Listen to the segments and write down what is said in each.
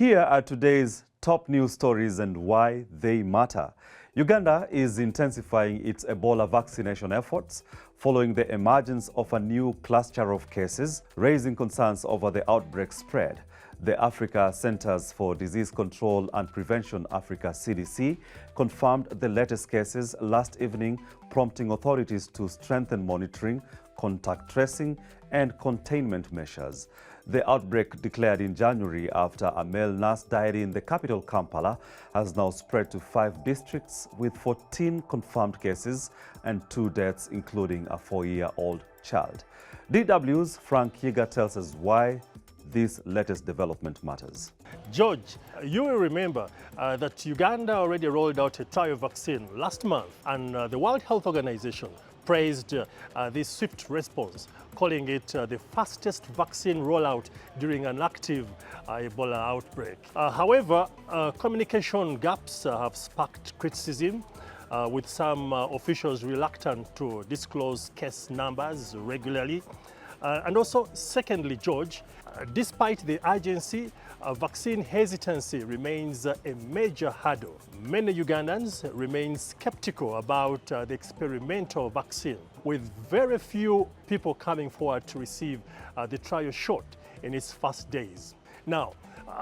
Here are today's top news stories and why they matter. Uganda is intensifying its Ebola vaccination efforts following the emergence of a new cluster of cases, raising concerns over the outbreak spread. The Africa Centers for Disease Control and Prevention, Africa CDC, confirmed the latest cases last evening, prompting authorities to strengthen monitoring, contact tracing, and containment measures. The outbreak, declared in January after a male nurse died in the capital Kampala, has now spread to 5 districts with 14 confirmed cases and 2 deaths, including a 4-year-old child. DW's Frank Yiga tells us why this latest development matters. George, you will remember that Uganda already rolled out a trial vaccine last month, and the World Health Organization praised this swift response, calling it the fastest vaccine rollout during an active Ebola outbreak. However, communication gaps have sparked criticism, with some officials reluctant to disclose case numbers regularly. And also, secondly, George, despite the urgency, vaccine hesitancy remains a major hurdle. Many Ugandans remain skeptical about the experimental vaccine, with very few people coming forward to receive the trial shot in its first days. Now,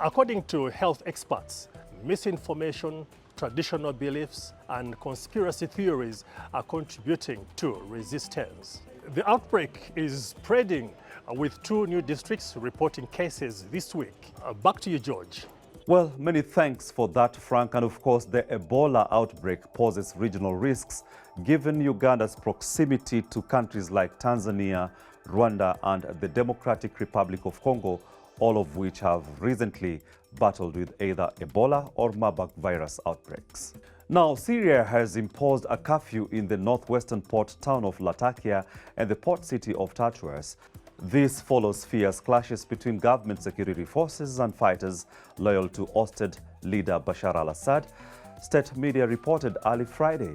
according to health experts, misinformation, traditional beliefs, and conspiracy theories are contributing to resistance. The outbreak is spreading with 2 new districts reporting cases this week. Back to you, George. Well, many thanks for that, Frank. And of course, the Ebola outbreak poses regional risks given Uganda's proximity to countries like Tanzania, Rwanda, and the Democratic Republic of Congo, all of which have recently battled with either Ebola or Marburg virus outbreaks. Now, Syria has imposed a curfew in the northwestern port town of Latakia and the port city of Tartous. This follows fierce clashes between government security forces and fighters loyal to ousted leader Bashar al-Assad, state media reported early Friday.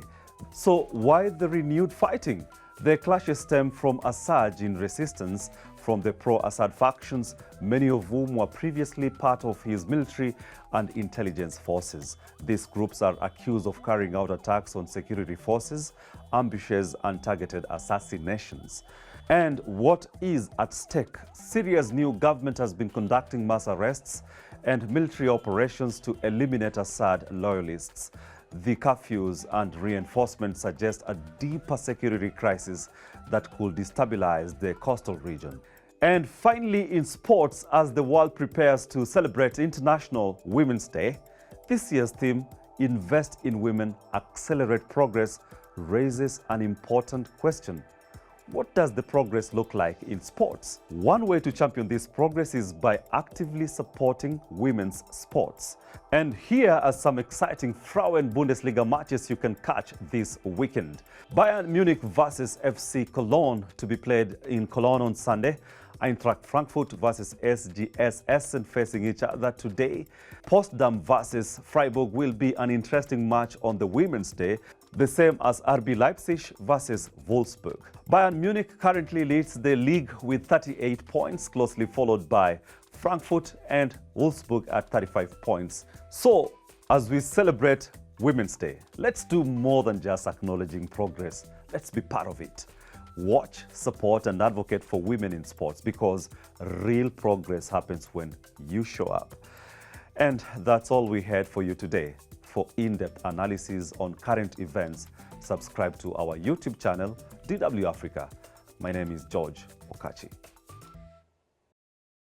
So why the renewed fighting? The clashes stem from a surge in resistance from the pro-Assad factions, many of whom were previously part of his military and intelligence forces. These groups are accused of carrying out attacks on security forces, ambushes, and targeted assassinations. And what is at stake? Syria's new government has been conducting mass arrests and military operations to eliminate Assad loyalists. The curfews and reinforcements suggest a deeper security crisis that could destabilize the coastal region. And finally, in sports, as the world prepares to celebrate International Women's Day, this year's theme, Invest in Women, Accelerate Progress, raises an important question. What does the progress look like in sports? One way to champion this progress is by actively supporting women's sports. And here are some exciting Frauen-Bundesliga matches you can catch this weekend. Bayern Munich versus FC Cologne to be played in Cologne on Sunday. Eintracht Frankfurt versus SGS Essen facing each other today. Potsdam versus Freiburg will be an interesting match on the Women's Day, the same as RB Leipzig versus Wolfsburg. Bayern Munich currently leads the league with 38 points, closely followed by Frankfurt and Wolfsburg at 35 points. So, as we celebrate Women's Day, let's do more than just acknowledging progress. Let's be part of it. Watch, support, and advocate for women in sports, because real progress happens when you show up. And that's all we had for you today. For in-depth analysis on current events, subscribe to our YouTube channel, DW Africa. My name is George Okachi.